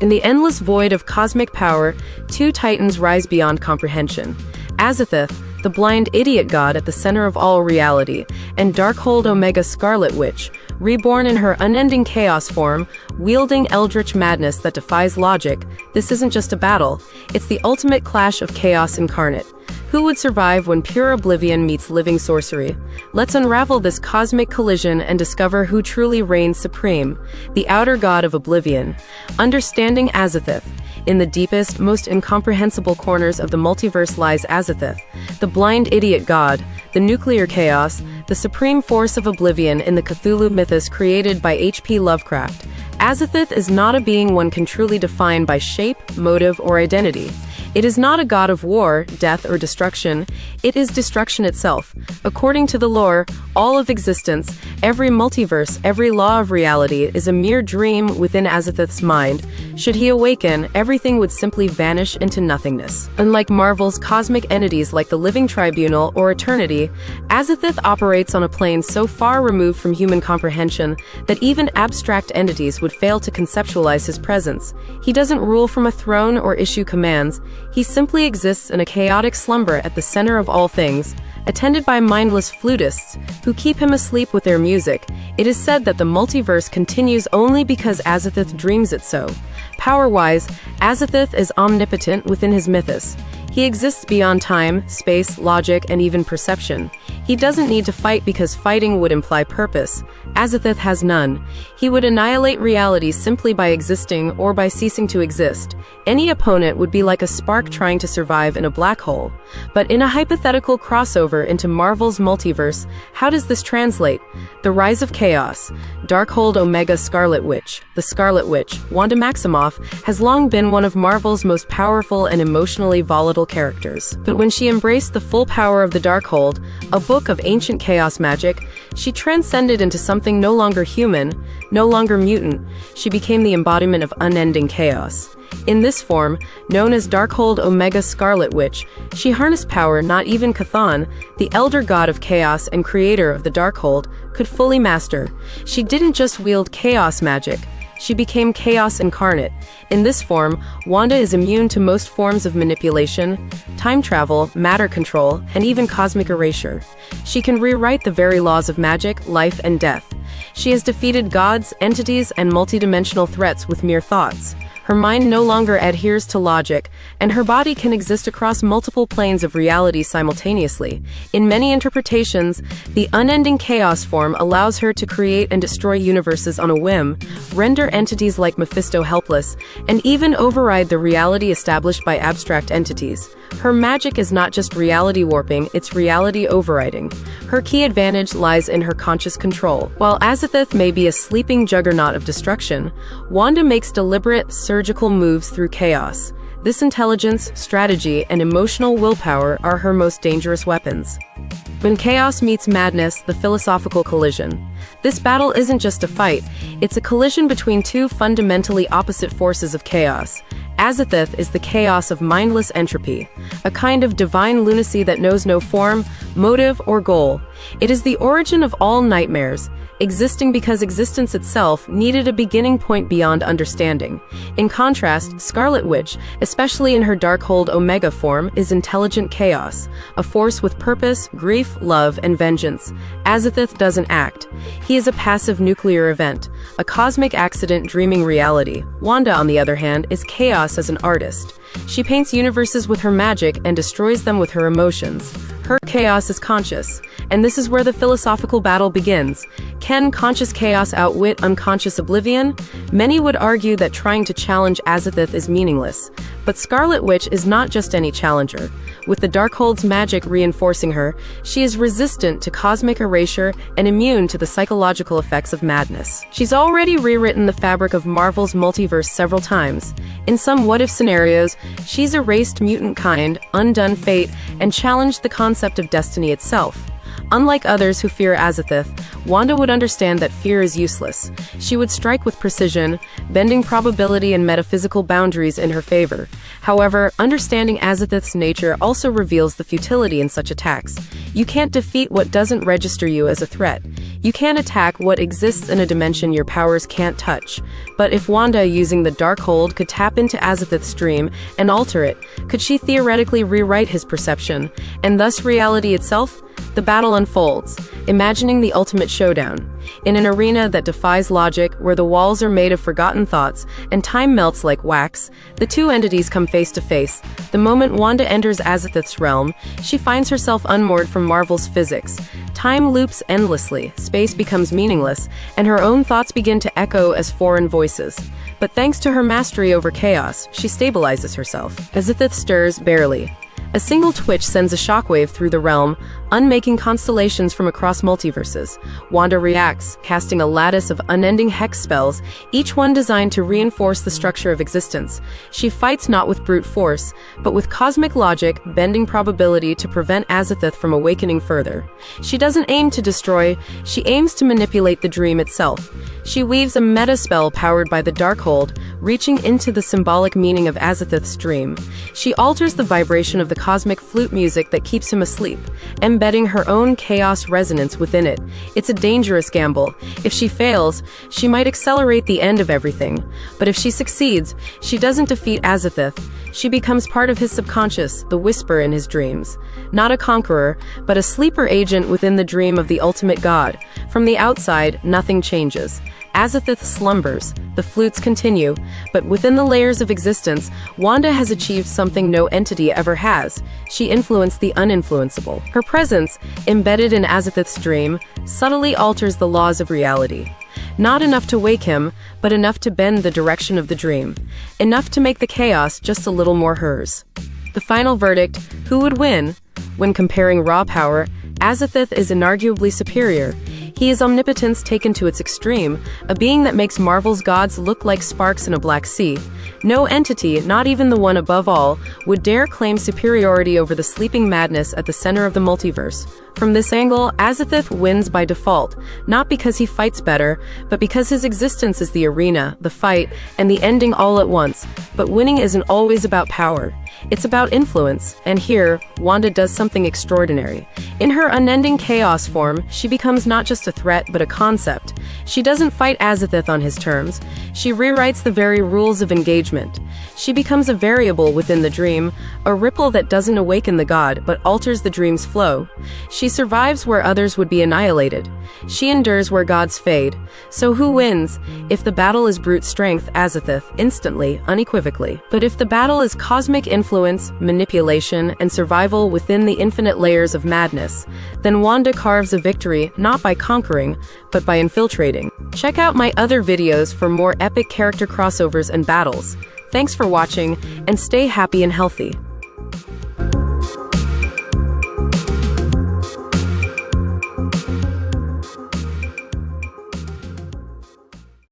In the endless void of cosmic power, two titans rise beyond comprehension. Azathoth, the blind idiot god at the center of all reality, and Darkhold Omega, Scarlet Witch, reborn in her unending chaos form, wielding eldritch madness that defies logic. This isn't just a battle, it's the ultimate clash of chaos incarnate. Who would survive when pure oblivion meets living sorcery? Let's unravel this cosmic collision and discover who truly reigns supreme, the outer god of oblivion. Understanding Azathoth. In the deepest, most incomprehensible corners of the multiverse lies Azathoth, the blind idiot god, the nuclear chaos, the supreme force of oblivion in the Cthulhu Mythos created by H.P. Lovecraft. Azathoth is not a being one can truly define by shape, motive, or identity. It is not a god of war, death, or destruction. It is destruction itself. According to the lore, all of existence, every multiverse, every law of reality is a mere dream within Azathoth's mind. Should he awaken, everything would simply vanish into nothingness. Unlike Marvel's cosmic entities like the Living Tribunal or Eternity, Azathoth operates on a plane so far removed from human comprehension that even abstract entities would fail to conceptualize his presence. He doesn't rule from a throne or issue commands. He simply exists in a chaotic slumber at the center of all things, attended by mindless flutists who keep him asleep with their music. It is said that the multiverse continues only because Azathoth dreams it so. Power-wise, Azathoth is omnipotent within his mythos. He exists beyond time, space, logic, and even perception. He doesn't need to fight because fighting would imply purpose. Azathoth has none. He would annihilate reality simply by existing or by ceasing to exist. Any opponent would be like a spark trying to survive in a black hole. But in a hypothetical crossover into Marvel's multiverse, how does this translate? The rise of chaos. Darkhold Omega, Scarlet Witch. The Scarlet Witch, Wanda Maximoff, has long been one of Marvel's most powerful and emotionally volatile characters. But when she embraced the full power of the Darkhold, a book of ancient chaos magic, she transcended into something no longer human, no longer mutant. She became the embodiment of unending chaos. In this form, known as Darkhold Omega, Scarlet Witch, she harnessed power not even Chthon, the elder god of chaos and creator of the Darkhold, could fully master. She didn't just wield chaos magic, she became chaos incarnate. In this form, Wanda is immune to most forms of manipulation, time travel, matter control, and even cosmic erasure. She can rewrite the very laws of magic, life, and death. She has defeated gods, entities, and multidimensional threats with mere thoughts. Her mind no longer adheres to logic, and her body can exist across multiple planes of reality simultaneously. In many interpretations, the unending chaos form allows her to create and destroy universes on a whim, render entities like Mephisto helpless, and even override the reality established by abstract entities. Her magic is not just reality warping, it's reality overriding. Her key advantage lies in her conscious control. While Azathoth may be a sleeping juggernaut of destruction, Wanda makes deliberate, surgical moves through chaos. This intelligence, strategy, and emotional willpower are her most dangerous weapons. When chaos meets madness, the philosophical collision. This battle isn't just a fight, it's a collision between two fundamentally opposite forces of chaos. Azathoth is the chaos of mindless entropy, a kind of divine lunacy that knows no form, motive, or goal. It is the origin of all nightmares, existing because existence itself needed a beginning point beyond understanding. In contrast, Scarlet Witch, especially in her Darkhold Omega form, is intelligent chaos, a force with purpose, grief, love, and vengeance. Azathoth doesn't act. He is a passive nuclear event, a cosmic accident dreaming reality. Wanda, on the other hand, is chaos as an artist. She paints universes with her magic and destroys them with her emotions. Her chaos is conscious, and this is where the philosophical battle begins. Can conscious chaos outwit unconscious oblivion? Many would argue that trying to challenge Azathoth is meaningless, but Scarlet Witch is not just any challenger. With the Darkhold's magic reinforcing her, she is resistant to cosmic erasure and immune to the psychological effects of madness. She's already rewritten the fabric of Marvel's multiverse several times. In some what-if scenarios, she's erased mutant kind, undone fate, and challenged the concept of destiny itself. Unlike others who fear Azathoth, Wanda would understand that fear is useless. She would strike with precision, bending probability and metaphysical boundaries in her favor. However, understanding Azathoth's nature also reveals the futility in such attacks. You can't defeat what doesn't register you as a threat. You can't attack what exists in a dimension your powers can't touch. But if Wanda, using the Darkhold, could tap into Azathoth's dream and alter it, could she theoretically rewrite his perception, and thus reality itself? The battle unfolds, imagining the ultimate showdown. In an arena that defies logic, where the walls are made of forgotten thoughts and time melts like wax, the two entities come face to face. The moment Wanda enters Azathoth's realm, she finds herself unmoored from Marvel's physics. Time loops endlessly, space becomes meaningless, and her own thoughts begin to echo as foreign voices. But thanks to her mastery over chaos, she stabilizes herself. Azathoth stirs barely. A single twitch sends a shockwave through the realm, unmaking constellations from across multiverses. Wanda reacts, casting a lattice of unending hex spells, each one designed to reinforce the structure of existence. She fights not with brute force, but with cosmic logic, bending probability to prevent Azathoth from awakening further. She doesn't aim to destroy, she aims to manipulate the dream itself. She weaves a meta spell powered by the Darkhold, reaching into the symbolic meaning of Azathoth's dream. She alters the vibration of the cosmic flute music that keeps him asleep, embedding her own chaos resonance within it. It's a dangerous gamble. If she fails, she might accelerate the end of everything. But if she succeeds, she doesn't defeat Azathoth. She becomes part of his subconscious, the whisper in his dreams. Not a conqueror, but a sleeper agent within the dream of the ultimate god. From the outside, nothing changes. Azathoth slumbers, the flutes continue, but within the layers of existence, Wanda has achieved something no entity ever has. She influenced the uninfluenceable. Her presence, embedded in Azathoth's dream, subtly alters the laws of reality. Not enough to wake him, but enough to bend the direction of the dream. Enough to make the chaos just a little more hers. The final verdict, who would win? When comparing raw power, Azathoth is inarguably superior. He is omnipotence taken to its extreme, a being that makes Marvel's gods look like sparks in a black sea. No entity, not even the one above all, would dare claim superiority over the sleeping madness at the center of the multiverse. From this angle, Azathoth wins by default, not because he fights better, but because his existence is the arena, the fight, and the ending all at once. But winning isn't always about power. It's about influence, and here, Wanda does something extraordinary. In her Unending Chaos form, she becomes not just a threat, but a concept. She doesn't fight Azathoth on his terms. She rewrites the very rules of engagement. She becomes a variable within the dream, a ripple that doesn't awaken the god, but alters the dream's flow. She survives where others would be annihilated. She endures where gods fade. So who wins? If the battle is brute strength, Azathoth, instantly, unequivocally. But if the battle is cosmic influence, manipulation, and survival within the infinite layers of madness, then Wanda carves a victory not by conquering, but by infiltrating. Check out my other videos for more epic character crossovers and battles. Thanks for watching, and stay happy and healthy.